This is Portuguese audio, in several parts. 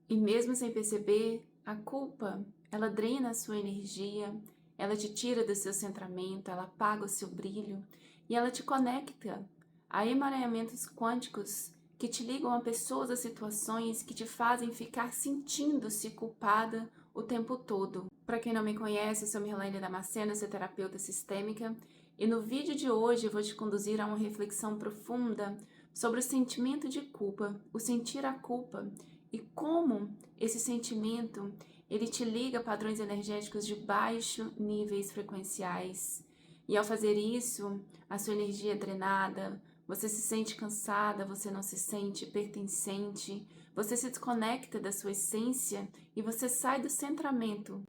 E mesmo sem perceber, a culpa, ela drena a sua energia, ela te tira do seu centramento, ela apaga o seu brilho e ela te conecta a emaranhamentos quânticos que te ligam a pessoas, a situações que te fazem ficar sentindo-se culpada o tempo todo. Para quem não me conhece, eu sou Mirlaine Damasceno, sou terapeuta sistêmica, e no vídeo de hoje eu vou te conduzir a uma reflexão profunda sobre o sentimento de culpa, o sentir a culpa e como esse sentimento ele te liga a padrões energéticos de baixos níveis frequenciais. E ao fazer isso, a sua energia é drenada, você se sente cansada, você não se sente pertencente, você se desconecta da sua essência e você sai do centramento.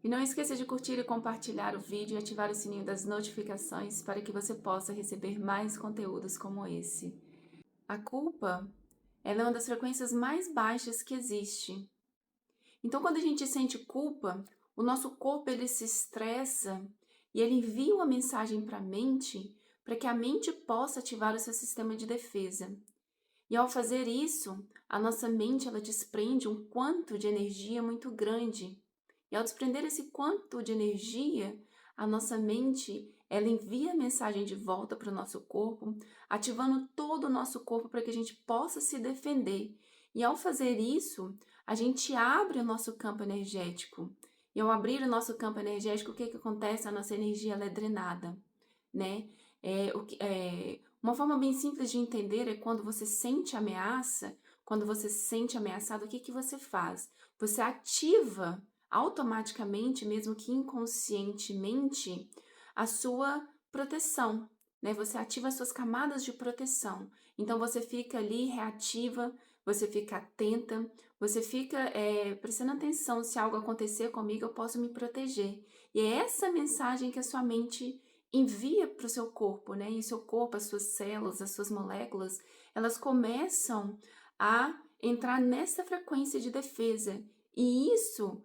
E não esqueça de curtir e compartilhar o vídeo e ativar o sininho das notificações para que você possa receber mais conteúdos como esse. A culpa, ela é uma das frequências mais baixas que existe. Então, quando a gente sente culpa, o nosso corpo ele se estressa e ele envia uma mensagem para a mente para que a mente possa ativar o seu sistema de defesa. E ao fazer isso, a nossa mente ela desprende um quanto de energia muito grande. E ao desprender esse quanto de energia, a nossa mente ela envia a mensagem de volta para o nosso corpo, ativando todo o nosso corpo para que a gente possa se defender. E ao fazer isso, a gente abre o nosso campo energético. E ao abrir o nosso campo energético, o que acontece? A nossa energia ela é drenada, né? Uma forma bem simples de entender é quando você sente ameaça, quando você se sente ameaçado, o que você faz? Você ativa automaticamente, mesmo que inconscientemente, a sua proteção, né? Você ativa as suas camadas de proteção. Então você fica ali reativa, você fica atenta, você fica prestando atenção, se algo acontecer comigo, eu posso me proteger. E é essa mensagem que a sua mente envia para o seu corpo, né? E o seu corpo, as suas células, as suas moléculas, elas começam a entrar nessa frequência de defesa. E isso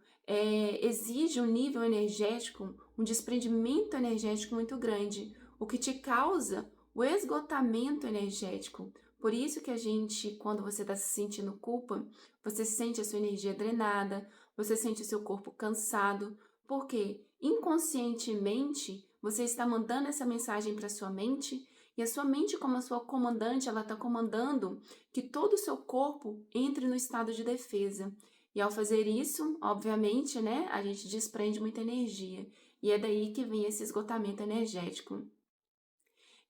exige um nível energético, um desprendimento energético muito grande, o que te causa o esgotamento energético. Por isso que a gente, quando você está se sentindo culpa, você sente a sua energia drenada, você sente o seu corpo cansado, porque inconscientemente você está mandando essa mensagem para sua mente e a sua mente, como a sua comandante, ela está comandando que todo o seu corpo entre no estado de defesa. E ao fazer isso, obviamente, né, a gente desprende muita energia. E é daí que vem esse esgotamento energético.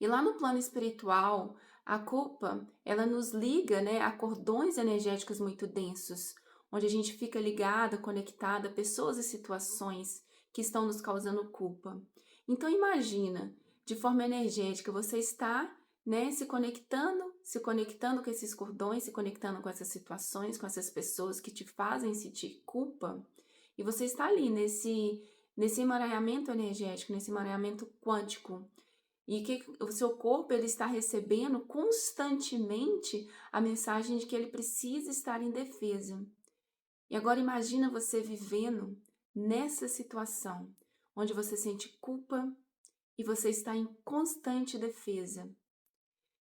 E lá no plano espiritual, a culpa, ela nos liga, né, a cordões energéticos muito densos, onde a gente fica ligada, conectada a pessoas e situações que estão nos causando culpa. Então imagina, de forma energética, você está, né, se conectando com esses cordões, se conectando com essas situações, com essas pessoas que te fazem sentir culpa, e você está ali nesse emaranhamento energético, nesse emaranhamento quântico, e que o seu corpo ele está recebendo constantemente a mensagem de que ele precisa estar em defesa. E agora imagina você vivendo nessa situação, onde você sente culpa e você está em constante defesa.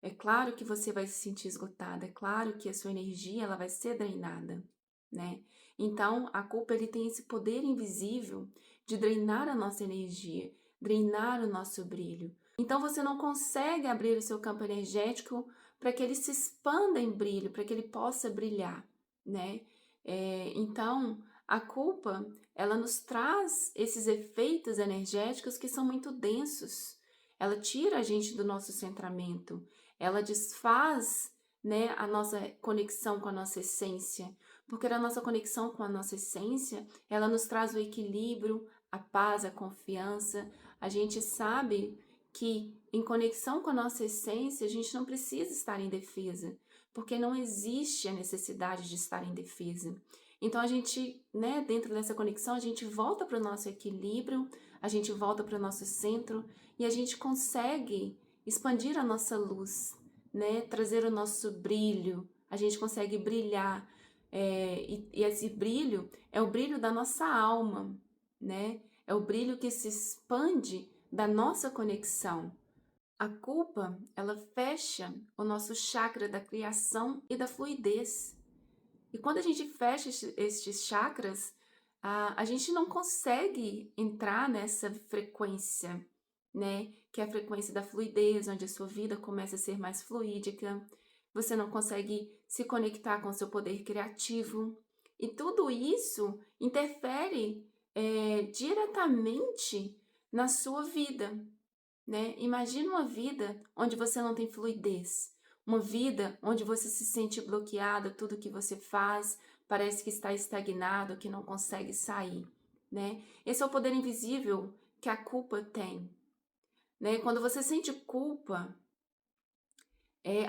É claro que você vai se sentir esgotada, é claro que a sua energia ela vai ser drenada, né? Então, a culpa ele tem esse poder invisível de drenar a nossa energia, drenar o nosso brilho. Então, você não consegue abrir o seu campo energético para que ele se expanda em brilho, para que ele possa brilhar, né? Então, a culpa, ela nos traz esses efeitos energéticos que são muito densos. Ela tira a gente do nosso centramento, ela desfaz, né, a nossa conexão com a nossa essência, porque a nossa conexão com a nossa essência, ela nos traz o equilíbrio, a paz, a confiança. A gente sabe que em conexão com a nossa essência, a gente não precisa estar em defesa, porque não existe a necessidade de estar em defesa. Então a gente, né, dentro dessa conexão, a gente volta para o nosso equilíbrio, a gente volta para o nosso centro e a gente consegue expandir a nossa luz, né, trazer o nosso brilho, a gente consegue brilhar, e esse brilho é o brilho da nossa alma, né, é o brilho que se expande da nossa conexão. A culpa, ela fecha o nosso chakra da criação e da fluidez. E quando a gente fecha estes chakras, a gente não consegue entrar nessa frequência, né? Que é a frequência da fluidez, onde a sua vida começa a ser mais fluídica. Você não consegue se conectar com o seu poder criativo. E tudo isso interfere diretamente na sua vida, né? Imagina uma vida onde você não tem fluidez, uma vida onde você se sente bloqueada, tudo que você faz parece que está estagnado, que não consegue sair, né? Esse é o poder invisível que a culpa tem, né? Quando você sente culpa,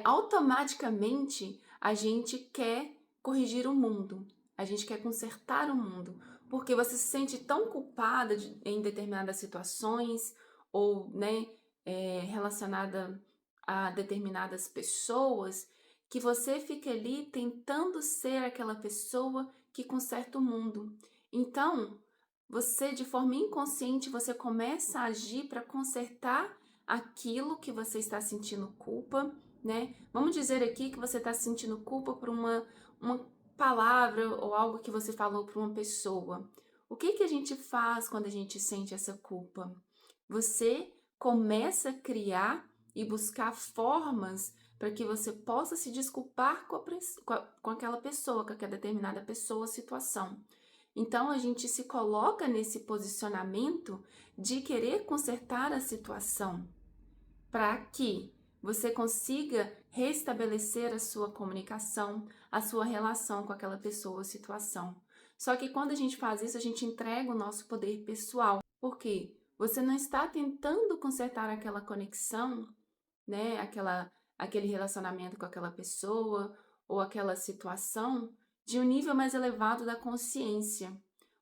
automaticamente a gente quer corrigir o mundo, a gente quer consertar o mundo, porque você se sente tão culpada em determinadas situações ou, né, relacionada a determinadas pessoas, que você fica ali tentando ser aquela pessoa que conserta o mundo. Então, você, de forma inconsciente, você começa a agir para consertar aquilo que você está sentindo culpa, né? Vamos dizer aqui que você está sentindo culpa por uma palavra ou algo que você falou para uma pessoa. O que a gente faz quando a gente sente essa culpa? Você começa a criar e buscar formas para que você possa se desculpar com aquela pessoa, com aquela determinada pessoa, situação. Então a gente se coloca nesse posicionamento de querer consertar a situação para que você consiga restabelecer a sua comunicação, a sua relação com aquela pessoa ou situação. Só que quando a gente faz isso, a gente entrega o nosso poder pessoal. Por quê? Você não está tentando consertar aquela conexão, né? Aquele relacionamento com aquela pessoa ou aquela situação de um nível mais elevado da consciência.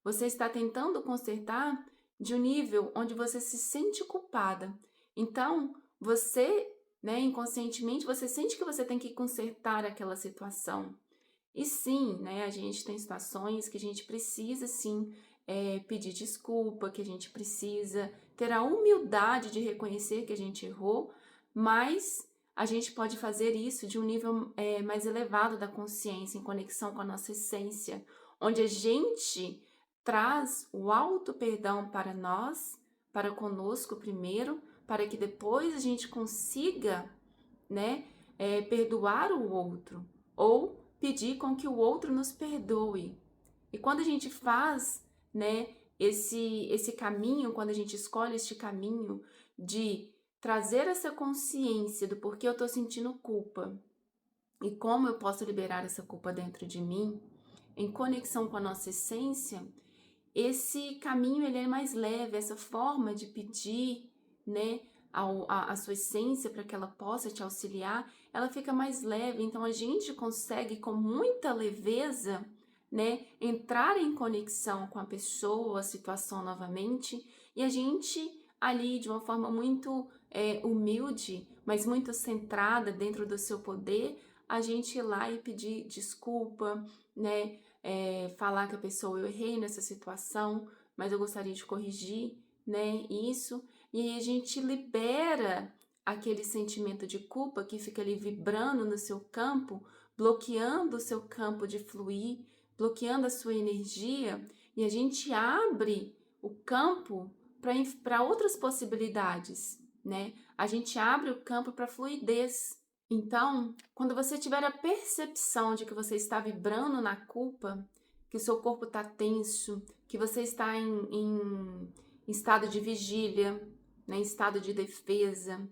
Você está tentando consertar de um nível onde você se sente culpada. Então, você, né, inconscientemente, você sente que você tem que consertar aquela situação. E sim, né, a gente tem situações que a gente precisa, sim, pedir desculpa, que a gente precisa ter a humildade de reconhecer que a gente errou, mas a gente pode fazer isso de um nível mais elevado da consciência, em conexão com a nossa essência, onde a gente traz o auto-perdão para nós, para conosco primeiro, para que depois a gente consiga, né, perdoar o outro, ou pedir com que o outro nos perdoe. E quando a gente faz, né, esse caminho, quando a gente escolhe este caminho de trazer essa consciência do porquê eu estou sentindo culpa e como eu posso liberar essa culpa dentro de mim, em conexão com a nossa essência, esse caminho ele é mais leve, essa forma de pedir, né, a sua essência para que ela possa te auxiliar, ela fica mais leve. Então a gente consegue com muita leveza, né, entrar em conexão com a pessoa, a situação novamente, e a gente ali de uma forma muito humilde, mas muito centrada dentro do seu poder, a gente ir lá e pedir desculpa, né? Falar que a pessoa, eu errei nessa situação, mas eu gostaria de corrigir, né, isso, e aí a gente libera aquele sentimento de culpa que fica ali vibrando no seu campo, bloqueando o seu campo de fluir, bloqueando a sua energia, e a gente abre o campo para outras possibilidades, né? A gente abre o campo para fluidez. Então, quando você tiver a percepção de que você está vibrando na culpa, que o seu corpo está tenso, que você está em estado de vigília, né, em estado de defesa,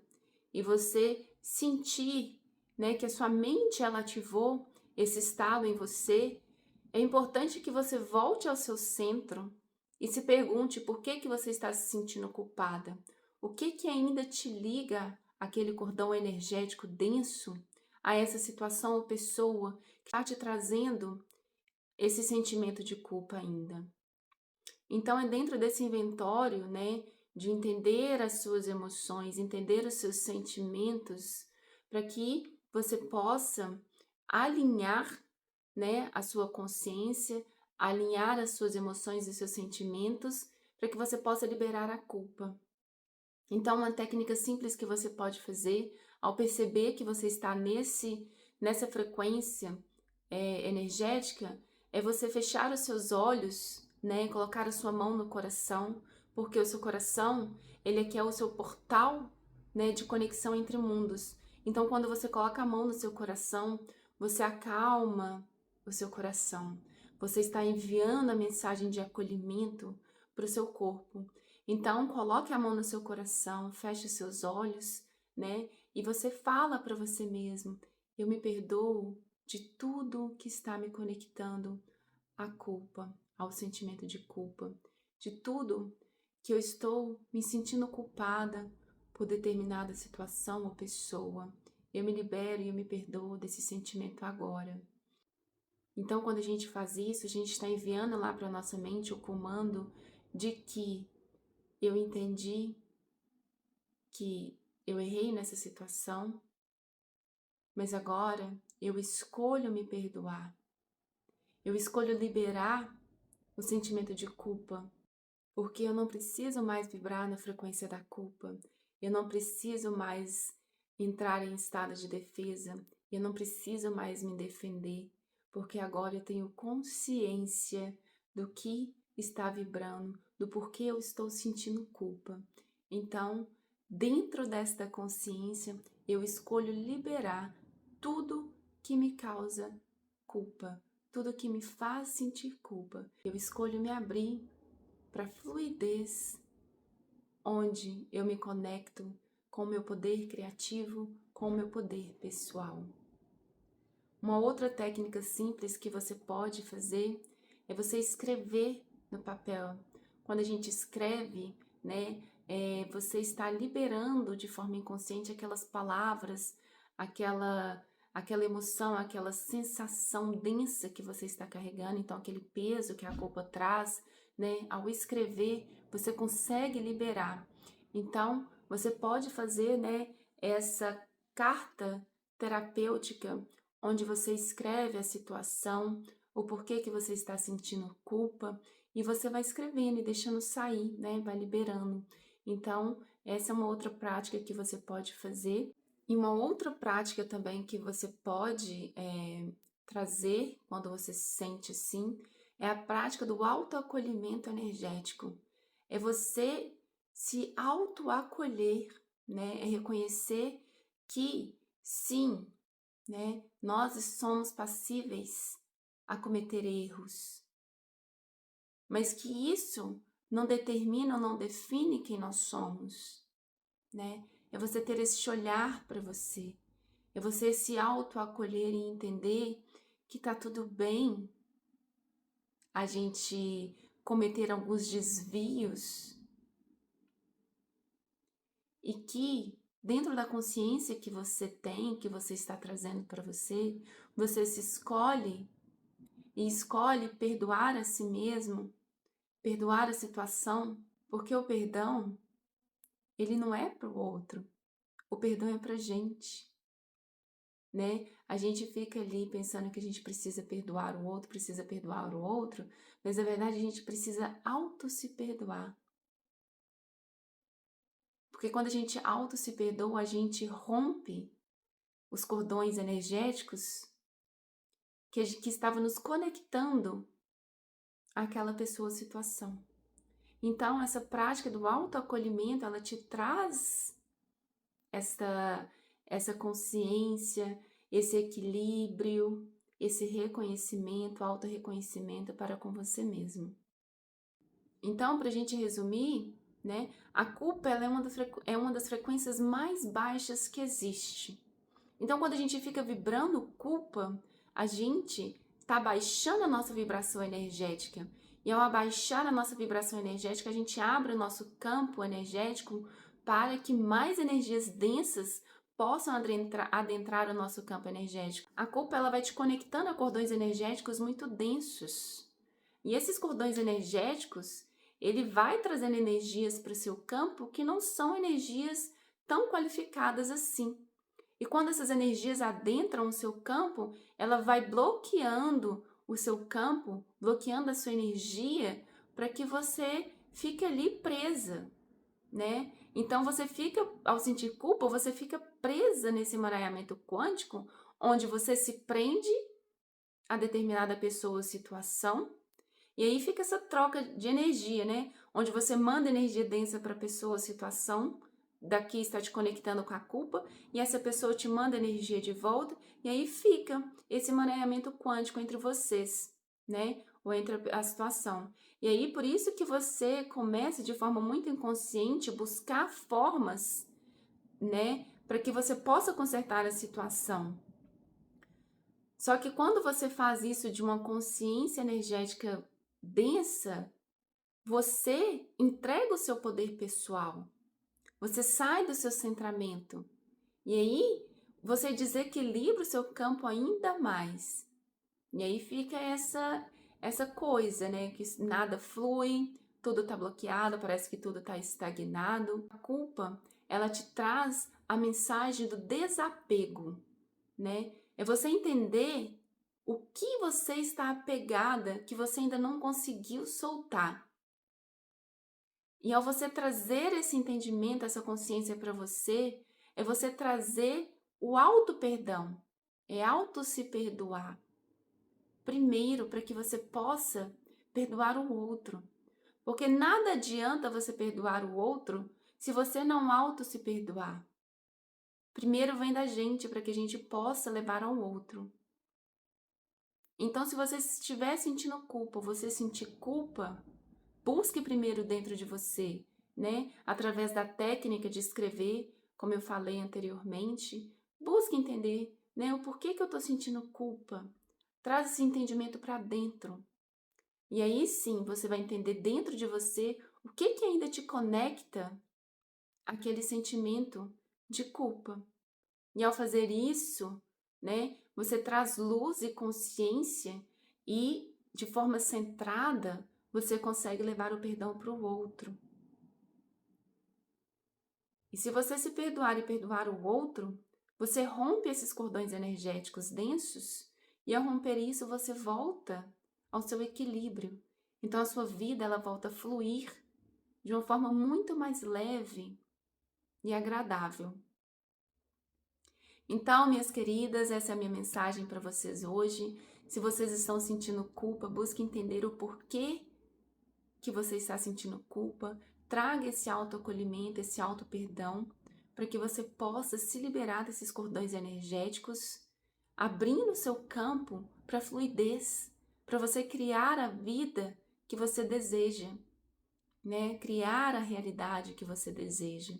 e você sentir, né, que a sua mente ela ativou esse estado em você, é importante que você volte ao seu centro e se pergunte por que você está se sentindo culpada. O que ainda te liga aquele cordão energético denso a essa situação ou pessoa que está te trazendo esse sentimento de culpa ainda. Então é dentro desse inventório, né, de entender as suas emoções, entender os seus sentimentos, para que você possa alinhar, né, a sua consciência, alinhar as suas emoções e seus sentimentos, para que você possa liberar a culpa. Então, uma técnica simples que você pode fazer ao perceber que você está nessa frequência energética, é você fechar os seus olhos, né, colocar a sua mão no coração, porque o seu coração, ele é que é o seu portal, né, de conexão entre mundos. Então, quando você coloca a mão no seu coração, você acalma o seu coração. Você está enviando a mensagem de acolhimento para o seu corpo. Então, coloque a mão no seu coração, feche os seus olhos, né? E você fala para você mesmo: eu me perdoo de tudo que está me conectando à culpa, ao sentimento de culpa, de tudo que eu estou me sentindo culpada por determinada situação ou pessoa. Eu me libero e eu me perdoo desse sentimento agora. Então, quando a gente faz isso, a gente está enviando lá para a nossa mente o comando de que eu entendi que eu errei nessa situação, mas agora eu escolho me perdoar. Eu escolho liberar o sentimento de culpa, porque eu não preciso mais vibrar na frequência da culpa. Eu não preciso mais entrar em estado de defesa. Eu não preciso mais me defender, porque agora eu tenho consciência do que está vibrando, do porquê eu estou sentindo culpa. Então, dentro desta consciência, eu escolho liberar tudo que me causa culpa, tudo que me faz sentir culpa. Eu escolho me abrir para fluidez, onde eu me conecto com o meu poder criativo, com o meu poder pessoal. Uma outra técnica simples que você pode fazer é você escrever no papel. Quando a gente escreve, né, você está liberando de forma inconsciente aquelas palavras, aquela emoção, aquela sensação densa que você está carregando, então aquele peso que a culpa traz, né? Ao escrever, você consegue liberar. Então, você pode fazer, né, essa carta terapêutica, onde você escreve a situação, o porquê que você está sentindo culpa, e você vai escrevendo e deixando sair, né? Vai liberando. Então, essa é uma outra prática que você pode fazer. E uma outra prática também que você pode trazer quando você se sente assim, é a prática do autoacolhimento energético. É você se autoacolher, né? É reconhecer que sim, né? Nós somos passíveis a cometer erros, mas que isso não determina ou não define quem nós somos, né? É você ter esse olhar para você, é você se autoacolher e entender que tá tudo bem a gente cometer alguns desvios e que dentro da consciência que você tem, que você está trazendo para você, você se escolhe e escolhe perdoar a si mesmo, perdoar a situação, porque o perdão, ele não é para o outro, o perdão é para a gente, né? A gente fica ali pensando que a gente precisa perdoar o outro, mas na verdade a gente precisa auto se perdoar. Porque quando a gente auto se perdoa, a gente rompe os cordões energéticos que estavam nos conectando àquela pessoa ou situação. Então, essa prática do autoacolhimento, ela te traz essa consciência, esse equilíbrio, esse reconhecimento, autorreconhecimento para com você mesmo. Então, para a gente resumir, né, a culpa ela é uma das frequências mais baixas que existe. Então, quando a gente fica vibrando culpa, a gente está baixando a nossa vibração energética. E ao abaixar a nossa vibração energética, a gente abre o nosso campo energético para que mais energias densas possam adentrar o nosso campo energético. A culpa ela vai te conectando a cordões energéticos muito densos. E esses cordões energéticos, ele vai trazendo energias para o seu campo que não são energias tão qualificadas assim. E quando essas energias adentram o seu campo, ela vai bloqueando o seu campo, bloqueando a sua energia para que você fique ali presa, né? Então você fica, ao sentir culpa, você fica presa nesse emaranhamento quântico, onde você se prende a determinada pessoa ou situação. E aí fica essa troca de energia, né? Onde você manda energia densa para a pessoa, situação, daqui está te conectando com a culpa, e essa pessoa te manda energia de volta, e aí fica esse emaranhamento quântico entre vocês, né? Ou entre a situação. E aí, por isso que você começa de forma muito inconsciente buscar formas, né? Para que você possa consertar a situação. Só que quando você faz isso de uma consciência energética densa, você entrega o seu poder pessoal. Você sai do seu centramento. E aí você desequilibra o seu campo ainda mais. E aí fica essa coisa, né? Que nada flui, tudo tá bloqueado, parece que tudo tá estagnado. A culpa, ela te traz a mensagem do desapego, né? É você entender o que você está apegada, que você ainda não conseguiu soltar. E ao você trazer esse entendimento, essa consciência para você, é você trazer o auto-perdão, é auto se perdoar. Primeiro, para que você possa perdoar o outro. Porque nada adianta você perdoar o outro se você não auto se perdoar. Primeiro vem da gente para que a gente possa levar ao outro. Então, se você estiver sentindo culpa, você sentir culpa, busque primeiro dentro de você, né? Através da técnica de escrever, como eu falei anteriormente, busque entender, né? O porquê que eu estou sentindo culpa. Traz esse entendimento para dentro. E aí sim, você vai entender dentro de você o que ainda te conecta àquele sentimento de culpa. E ao fazer isso, né, você traz luz e consciência e, de forma centrada, você consegue levar o perdão para o outro. E se você se perdoar e perdoar o outro, você rompe esses cordões energéticos densos e ao romper isso você volta ao seu equilíbrio. Então a sua vida ela volta a fluir de uma forma muito mais leve e agradável. Então, minhas queridas, essa é a minha mensagem para vocês hoje. Se vocês estão sentindo culpa, busque entender o porquê que você está sentindo culpa. Traga esse autoacolhimento, esse auto-perdão, para que você possa se liberar desses cordões energéticos, abrindo o seu campo para fluidez, para você criar a vida que você deseja, né? Criar a realidade que você deseja.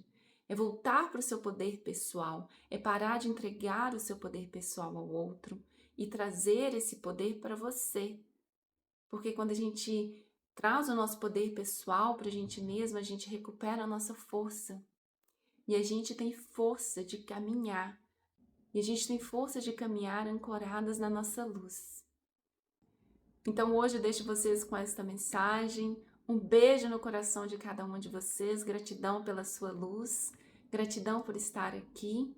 É voltar para o seu poder pessoal, é parar de entregar o seu poder pessoal ao outro e trazer esse poder para você. Porque quando a gente traz o nosso poder pessoal para a gente mesma, a gente recupera a nossa força. E a gente tem força de caminhar. E a gente tem força de caminhar ancoradas na nossa luz. Então hoje eu deixo vocês com esta mensagem. Um beijo no coração de cada um de vocês. Gratidão pela sua luz. Gratidão por estar aqui.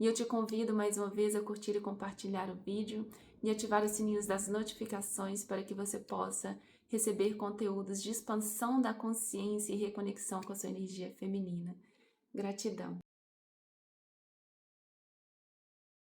E eu te convido mais uma vez a curtir e compartilhar o vídeo e ativar os sininhos das notificações para que você possa receber conteúdos de expansão da consciência e reconexão com a sua energia feminina. Gratidão.